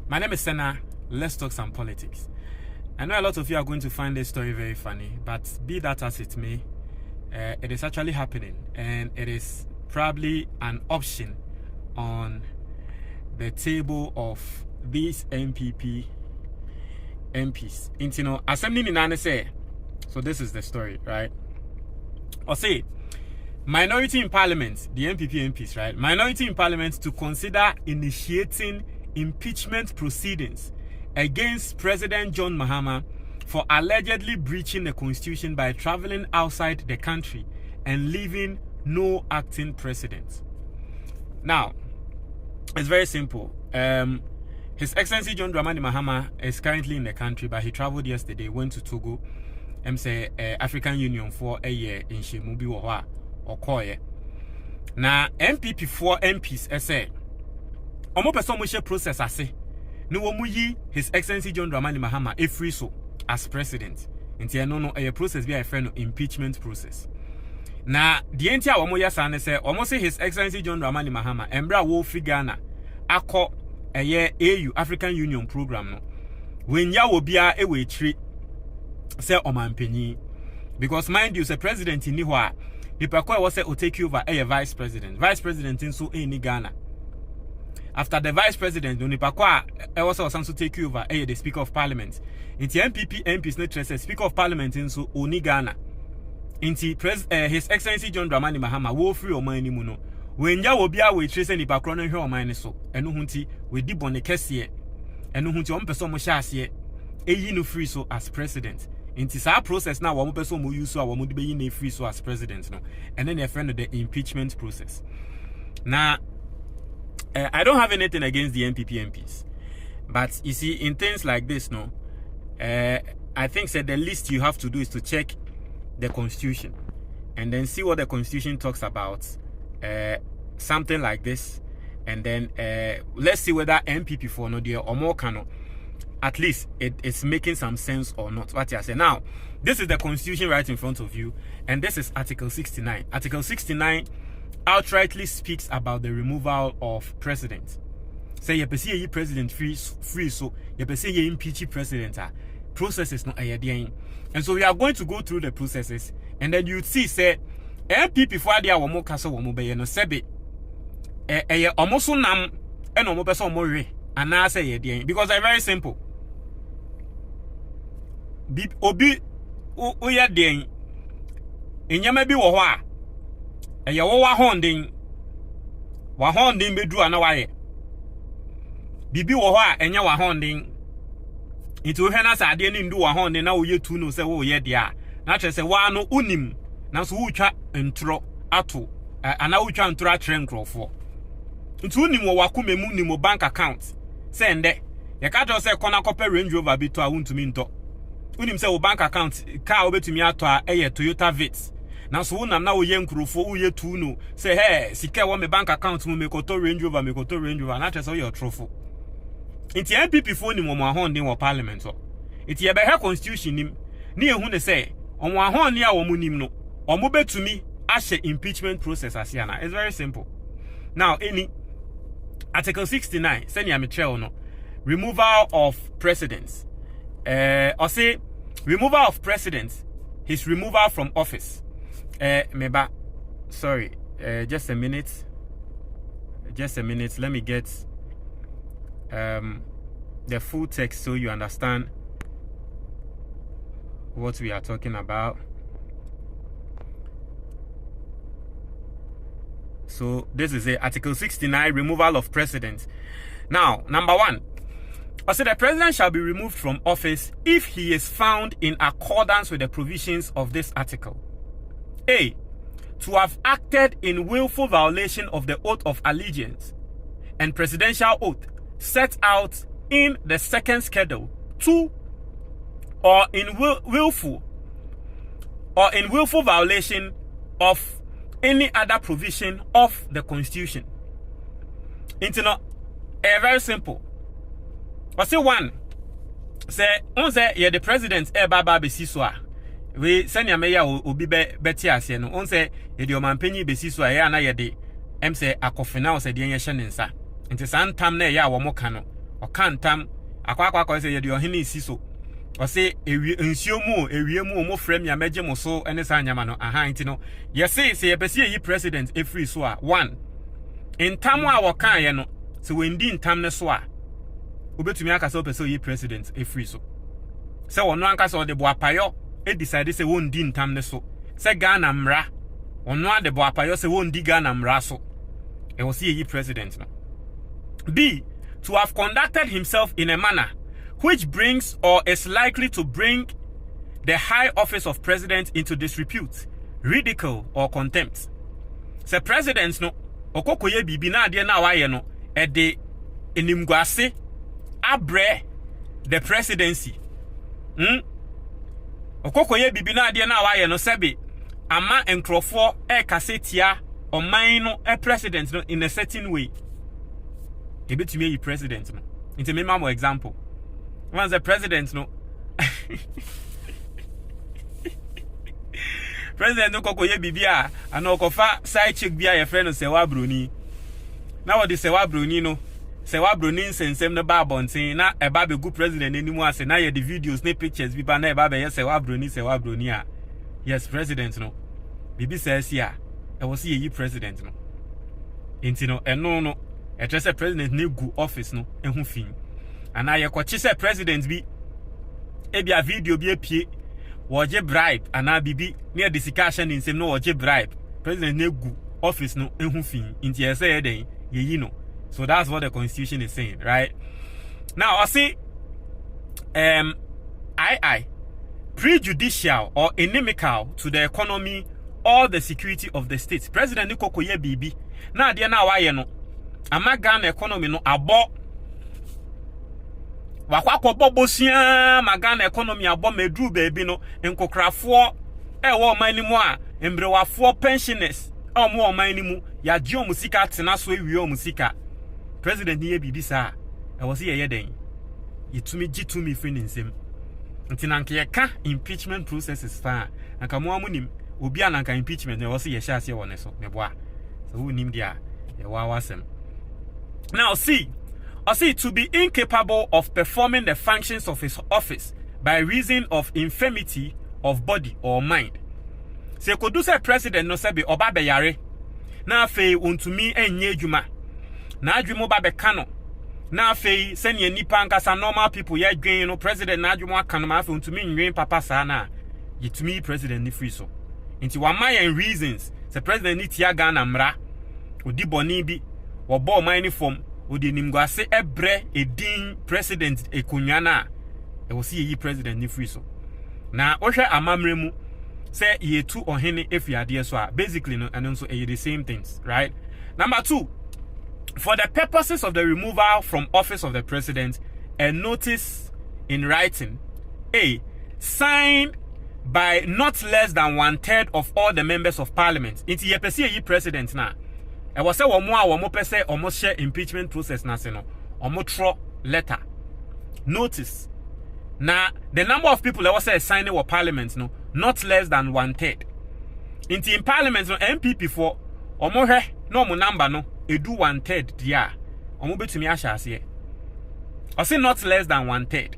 My name is Senna. Let's talk some politics. I know a lot of you are going to find this story very funny, but be that as it may, it is actually happening, and it is probably an option on the table of these NPP MPs. You assembly say, so this is the story, right? Or say, minority in parliament, the NPP MPs, right? Minority in parliament to consider initiating impeachment proceedings against President John Mahama for allegedly breaching the constitution by traveling outside the country and leaving no acting president. Now, it's very simple. His Excellency John Dramani Mahama is currently in the country, but he traveled yesterday, went to Togo, African Union for a year in Shemubi or Koye. Now, MPP 4 MPs, say, Omo person mo process ase. No womu yi His Excellency John Dramani Mahama e free so as president. Nti no a process be a friend impeachment process. Na the entia womo yasa ne say omo say His Excellency John Dramani Mahama embra wo fi Ghana akọ AU African Union program no. When ya wo bia e we tiri say omanpanyi, because mind you say president ni ho a nipa kwa wo say o take over vice president. Vice president in so ni Ghana. After the vice president, Unipakwa also to take over the Speaker of Parliament. In the NPP MPs not Speaker of Parliament in so Oni Ghana. In the His Excellency John Dramani Mahama wo free o mani muno. When ya wo bia we trace ni pakro no hwe o mani so. Eno hunti we di bone kese. Eno hunti o mpeso mo hya ase. Eyi no free so as president. In this process now wo mpeso mo use so a wo mo de be yi na free so as president no. And then a friend of the impeachment process. Now I don't have anything against the NPP MPs, but you see, in things like this, no, I think that the least you have to do is to check the constitution and then see what the constitution talks about, something like this, and then let's see whether NPP for no dear or more cano, at least it's making some sense or not. What I say now, this is the constitution right in front of you, and this is Article 69. Article 69 outrightly speaks about the removal of president. Say you perceive ye president free so you perceive ye impeach president. Processes not a day. And so we are going to go through the processes, and then you see say MPP for dia wo mo kasa wo mo be no sebe almost nam and omo person mo we ana say ye dey, because they're very simple. Obi o ye dey enyama bi wo ho a eye wo wa hondin bedu ana waye bibi wo ho a enye wa hondin itu hwe na sa ade ni ndu wa hondin na wo ye tu no se wo ye dia na tre se wa no unim na so wo twa ntro ato ana wo twa ntro atre nkrofo ntu unim wo wakoma mu ni mo bank account se nde ye ka tro se kona kope Range Rover bi to a wuntumi nto unim se wo bank account car obetumi ato a eye Toyota Vitz. Now so wonam na wo ye nkrofo wo ye tu no say hey sika wo me bank account mu me koto Range Rover na tese wo your trofo. Inti NPP fo ni mo ahondin wo parliament so. Inti ye be he constitution nim ni ehu ne say omo ahon ni a wo mu nim no omo betumi ahye impeachment process asiana. It's very simple. Now any Article 69 say ni ametrel no removal of presidents. Or say removal of presidents, his removal from office. Meba, sorry, just a minute. Let me get the full text so you understand what we are talking about. So this is Article 69, removal of president. Now, number 1. I said the president shall be removed from office if he is found in accordance with the provisions of this article. A. To have acted in willful violation of the oath of allegiance and presidential oath set out in the second schedule. 2. Or in willful violation of any other provision of the constitution. Very simple. I say 1. Say, on say the president baba besiswa. We send ya meya obi beti ase no. On say ye de omanpanyi besiswa na ye de say Akufo Addo say de ye hye ne nsa. Nti san tam na ya wo mo ka no. or can't tam akwa say your hini siso or say ewie mu frame ya meje mo so ene sa nyama no aha nti no ye say ye pese yi president e free so a one in tam a wo kan ye no so we ndi ntam ne so a obetumi aka say pese yi president e free so say wono anka say de bo apayo e decide say won ndi ntam ne so say Ghana mra wono ade bo apayo say won ndi Ghana mra so e wo say yi president no. B, to have conducted himself in a manner which brings or is likely to bring the high office of president into disrepute, ridicule, or contempt. Se president no okokoye bibi na ade na waye no e de enimguase abre the presidency. Okokoye bibi na ade na waye no sebe ama enkrofo e kasetia oman no e president no in a certain way. A bit to me, president. No. Into me, more example. Once the president, no. President no koko ye bibia, and no kofa side chick bia your friend Sewa Bruni. Now what the Sewa Bruni no? Sewa Bruni sensem no barbon saying na a baby good president anymore. Say now you the videos, ne pictures, biba na baby yes Sewa Bruni. Yes, president no. Bibi says yeah, I will see ye president no. Into no, and no. A just a president ne gu office no ehun fin ana ye kwachi se president bi e bia video bi apie woje bribe ana bibi ne discussion in sem no woje bribe president ne gu office no ehun fin inti ye say den ye yi no. So that's what the constitution is saying, right? Now I see prejudicial or inimical to the economy or the security of the state. President ni kokoye bibi na de na wa ye no ama Ghana economy no abo wakwa bosia ma Ghana economy abo medru baby no nkokrafo wo man ni mu a embrewafo pensioners omo man ni mu ya gi omusika tena so ewie omusika. President ni ye bibi sa e wo se ye den yitumi gitumi free nsem nti na nke ye ka impeachment processes fa anka mo amunim obi ananka impeachment e wo se ye hya ase wo ne so meboa so wo nim dia ye wa wasem. Now see, to be incapable of performing the functions of his office by reason of infirmity of body or mind. Se kodu se president no sebe oba be yare. Na afei untumi enye adwuma. Na adwuma ba be kano. Na afei se ne nipa nkasa normal people ye dwen no president na adwuma aka no ma afei untumi nwen papa sa na yitumi president ni free so. Nti wa mayen reasons se president ni tia Ghana mra odi boni bi wobo man form odi nimguase ebre edin president ekunwana e wosi yi president ni free so na ohwe amamre mu say ye tu ohene efiade so a basically no and also the same things, right? Number 2, for the purposes of the removal from office of the president, a notice in writing signed by not less than 1/3 of all the members of parliament. Inti ye pese yi president na e was say womo a womo pese omo share impeachment process na se no omo tro letter notice na the number of people that was say signing with parliament no not less than 1/3. In parliament no NPP for omo hwe no omo number no edu 1/3 dia omo betumi ahya ase I say not less than 1/3.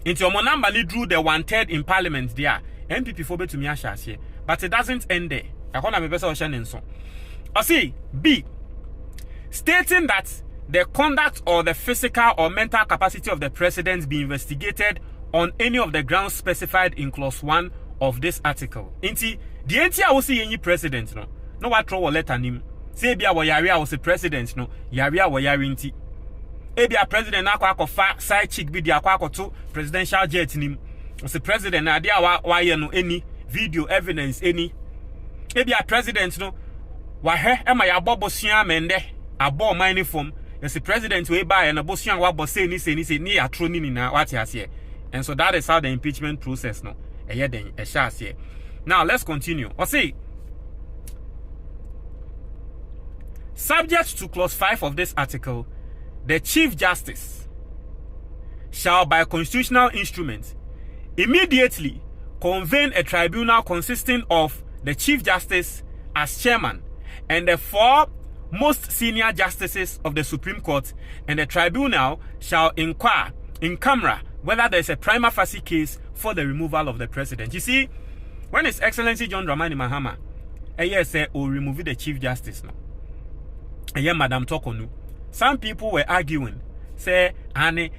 Into omo number ni drew the 1/3 in parliament dia NPP for betumi ahya ase but it doesn't end there. Akona me pese o hye nso I see B, stating that the conduct or the physical or mental capacity of the president be investigated on any of the grounds specified in clause 1 of this article. Inti, the entire will see any president no what throw letter nim. Say bia wo yare a was the president no yare a wo yare nti. Ebia president akwa fa side chick bi dia akwa to presidential jet nim. Was the president na dia wa ye no any video evidence any. Ebia president no wahe ema ya bobosia mende abo man form yes the president we buy and abosia wa bose ni atro ni na wati ase. And so that is how the impeachment process no eye den e sha ase. Now let's continue. I say subject to clause 5 of this article, the Chief Justice shall by constitutional instrument immediately convene a tribunal consisting of the Chief Justice as chairman and the 4 most senior justices of the Supreme Court, and the tribunal shall inquire in camera whether there is a prima facie case for the removal of the president. You see, when His Excellency John Dramani Mahama, say, will remove the Chief Justice now. Madam Tokonu. Some people were arguing, say, the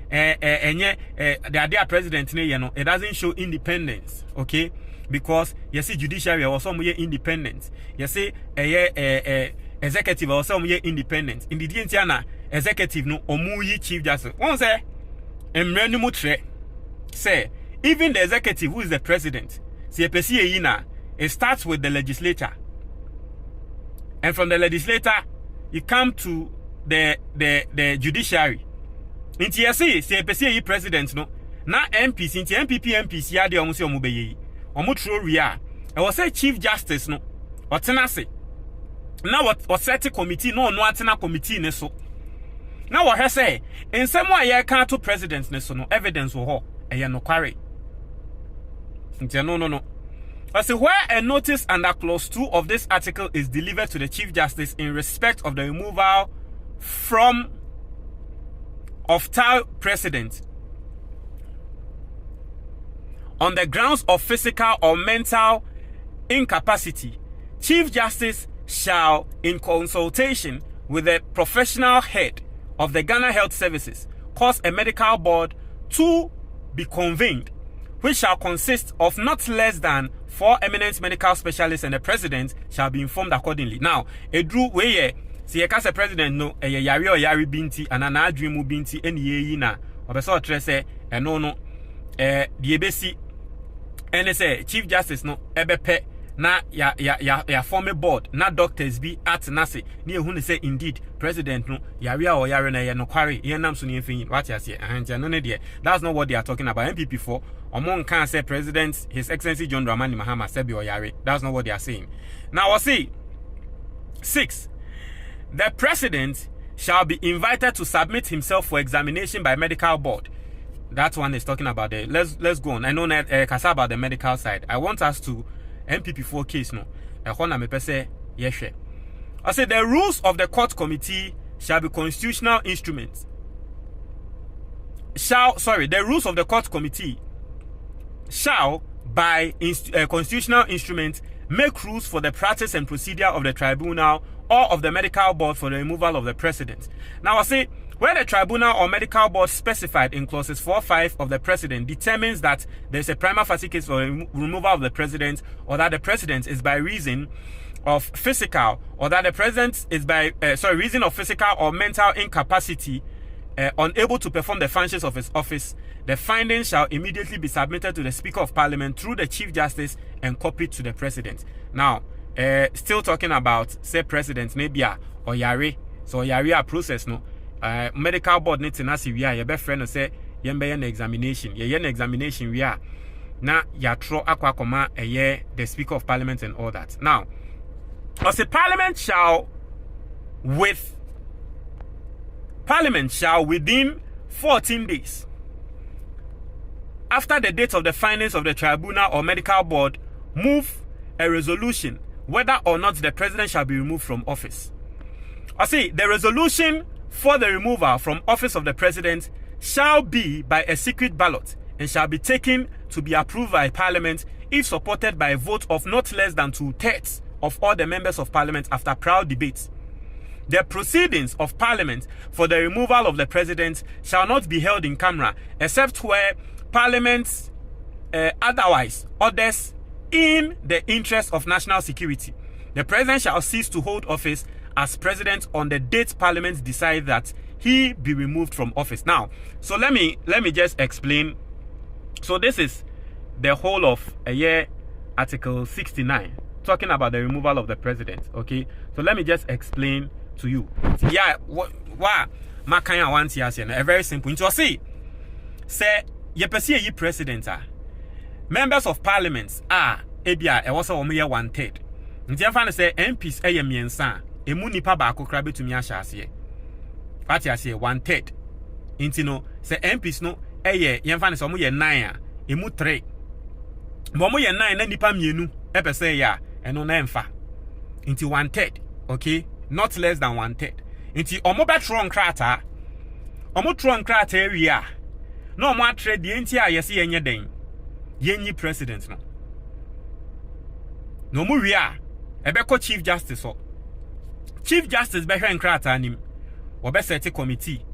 idea president, it doesn't show independence, okay? Because you see, judiciary also more independent. You see, executive also more independent. In the Indiana executive no omuyi Chief Justice. One say, say, even the executive who is the president, it starts with the legislature. And from the legislature, you come to the judiciary. Inti yesi se pesi president no na MPs inti NPP MPs ya de omusi omubeye omutro ria e wo say Chief Justice no otena se na what set committee no no atena committee ne so na wo he say ensem a ye kan to president ne so no evidence wo ho e ye no kware inti no I say where a notice under clause 2 of this article is delivered to the Chief Justice in respect of the removal from of tal president on the grounds of physical or mental incapacity, Chief Justice shall, in consultation with the professional head of the Ghana Health Services, cause a medical board to be convened, which shall consist of not less than 4 eminent medical specialists, and the president shall be informed accordingly. Now, a drew way si ye kase president no yari or yari binti and an adrimu binti eni ye na obeso trese eno no the ebesi ene say Chief Justice no ebepe na ya form a board na doctors be at nase ni ehun ne say indeed president no yari or yari na ye no kware ye nam so ne efin what you say ahanja no ne de that's not what they are talking about. MPP for among can say president His Excellency John Dramani Mahama said be or yari, that's not what they are saying. Now we'll see 6. The president shall be invited to submit himself for examination by medical board. That one is talking about the let's go on. I know that Kasa about the medical side. I want us to MPP4 case no. Yes. I say the rules of the court committee shall be constitutional instruments. The rules of the court committee shall by constitutional instruments make rules for the practice and procedure of the tribunal or of the medical board for the removal of the president. Now I say, where the tribunal or medical board specified in clauses 4-5 of the president determines that there is a prima facie case for removal of the president, or that the president is by reason of physical, or that the president is by reason of physical or mental incapacity, unable to perform the functions of his office, the findings shall immediately be submitted to the Speaker of Parliament through the Chief Justice and copied to the President. Now, still talking about say president maybe or yare, so yare process no medical board need to nasi we are your best friend say yembe an examination we are na yatro akwa koma the Speaker of Parliament and all that. Now, as the Parliament shall within 14 days after the date of the findings of the tribunal or medical board move a resolution whether or not the president shall be removed from office. I see the resolution for the removal from office of the president shall be by a secret ballot and shall be taken to be approved by Parliament if supported by a vote of not less than 2/3 of all the members of Parliament after proud debate. The proceedings of Parliament for the removal of the president shall not be held in camera except where Parliament otherwise orders in the interest of national security. The president shall cease to hold office as president on the date Parliament decide that he be removed from office. Now, so let me just explain. So this is the whole of Article 69 talking about the removal of the president. Okay, so let me just explain to you. Yeah, why Makanya wants here a very simple. You see, say ye perceive ye president members of Parliament ebia e was omo ye 1/3. Nti afa say MPs miensa emu nipa ba akokra betumi ahya ase. What you say 1/3. Nti no say MPs no yemfa ne say omo ye 9 emu 3. Bo omo ye 9 na nipa mienu pese ya eno na emfa. Nti 1/3. Okay? not less than 1/3. Inti omo betron krata. Omo tron krata area. No omo atre the enti a yesi yenye den. Yenyi president no. No mu wia ebeko chief justice so. Chief justice behwe nkrata anim. Obe set committee.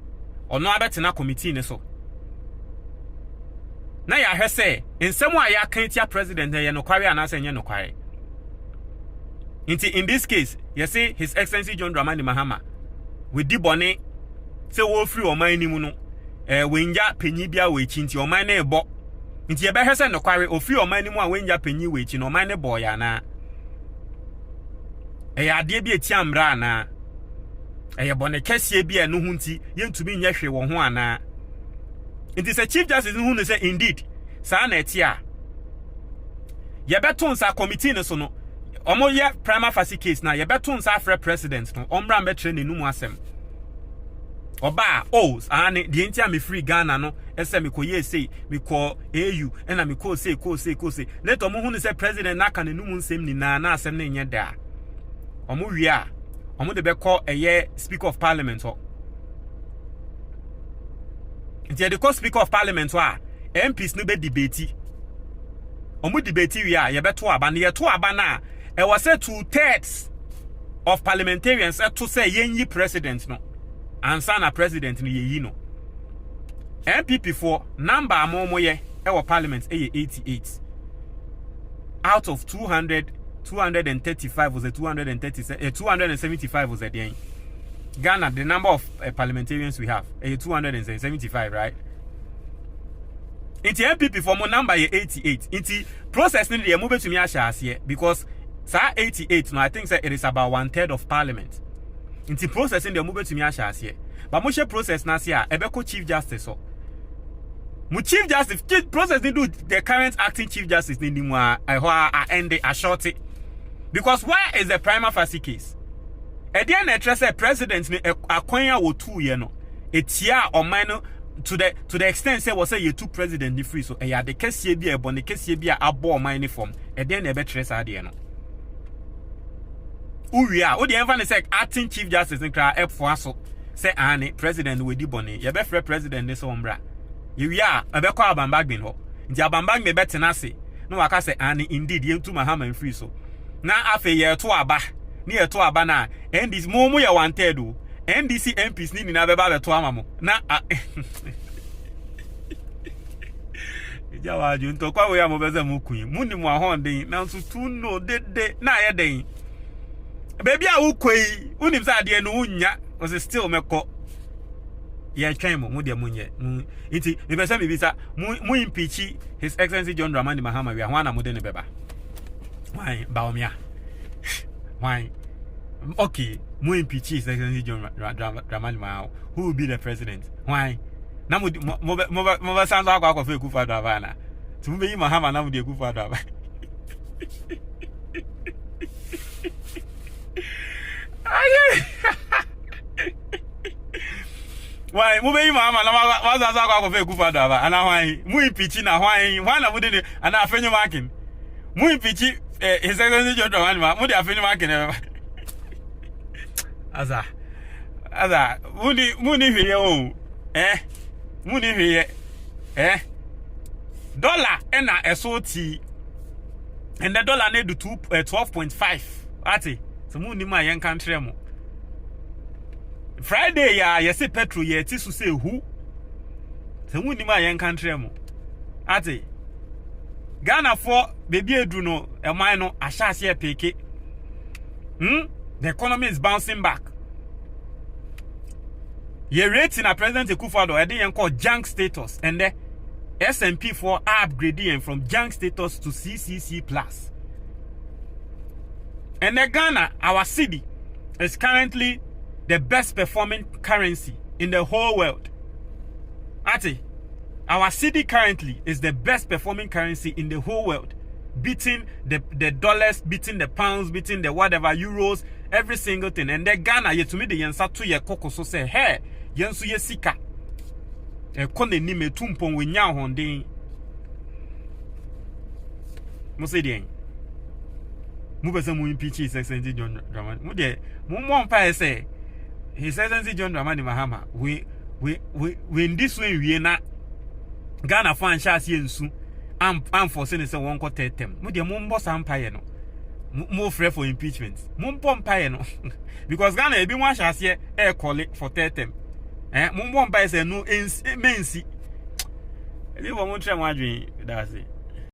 Ono abetena committee ne so. Na ya hwese ensemu a ya kan tia president ye no kware anase nye no kware. In this case, you see His Excellency John Dramani Mahama with the bonnet say wo free o man ni mu no wenja panyi bia we chi nti o man na ebo nti ye be hwese no kware o free o man ni mu a wenja panyi we chi no man ne boy ana ya ade bi eti amra ana ye bonnet kese bi eno hu nti ye ntumi nya hwe wo ho ana nti say Chief Justice hu no say indeed sa na etia ye beton sa committee ne so no omo ye prima facie case na ye beton sa afre president no omra metre ne numu asem oba ane the entia me free Ghana no ese me ko ye sei me ko AU na me ko sei let omo hu ne say president na ka ne numu nsem ni na asem na enye da omo wi a omo de be call eye speaker of parliament ho ntia de call speaker of parliament ho a MPs no be debate omo debate wi a ye beto aba na ye to aba na it was said 2/3 of parliamentarians said to say yenyi president no and sana president ni yeyi no NPP for number amomo ye e parliament 88 out of 235 was a 275 was a day. Ghana the number of parliamentarians we have 275 right. Inti MPP for mo number ye 88 inti process ni dey move to me here because Sa 88 no I think say it is about 1/3 of parliament. Inti processing the move to me here. But mo process na sia ebeko chief justice so. Mu chief justice process they do the current acting chief justice ni mu a end a short it. Because where is the prima facie case? E dey na say president ni akwanya wo 2 year no. Etia o man no to the extent say was say you two president ni free so e ya de kese bi e bo ne kese bi a abo o man ni form. E dey na be tre sa de no. Uria, o the envan say acting chief justice in kra F4 so say ane president we di boni ye be free president ni so mbra ye wi a be kwa abambagben ho nti abambag me betena se no waka say ane indeed ye ntu Mahama free so na afe ye to aba ni ye to aba na ndc mo ye 1/3 o NDC MPs ni na be ba to amamo na jawa ju nto kwa we ya mo be ze mo kun mu ni mo ahon na nso tu no dede na ye den baby a ukoi unim sa de no unya was still meko ye twen mo de munye nti me be say me bisa mu impeach His Excellency John Dramani Mahama we ahwana mo de ne beba why baomia why okay mu impeach His Excellency John Dramani Mahama who will be the president why na mo sanzo akwa fe Akufo Addo abana tu be Mahama na mo de Akufo Addo abana why mu be Mahama na wa za kwa fe Akufo Addo aba ana hwan mu impeach na hwan na mu de ana Afenyo Markin mu impeach His Excellency John Dramani Mahama mu de Afenyo Markin aza mu ni hwe o mu ni hwe dollar na esoti and the dollar need to 12.5 ati so mu ni ma yen country mo Friday ya yesi petrol ye ti su say hu so mu ni ma yen country mo ati Ghana for baby edu no e man no ahase e peke the economy is bouncing back. Ye rating a President Akufo Addo e dey yen call junk status and the S&P for upgrading from junk status to CCC plus. And the Ghana, our city, is currently the best performing currency in the whole world. Ati, our city currently is the best performing currency in the whole world, beating the dollars, beating the pounds, beating the whatever euros, every single thing. And the Ghana, ye to me the yensa to ye koko so say, hey, yensu ye sika. E kone ni me tumpon we nya honden. Mo se den. Mu person mu impeach His Excellency John Dramani. Mu de mu mo mpa say His Excellency John Dramani Mahama. We in this way we na Ghana fan shasi ensu. I'm forcing say one quarter term. Mu de mu mbo sampaye no. More free for impeachment. Mu mpa no. Because Ghana e bi mu shasi e call it for third term. Mu mbo mpa say no mensi. Ebi wo mo try mo adwen that's it.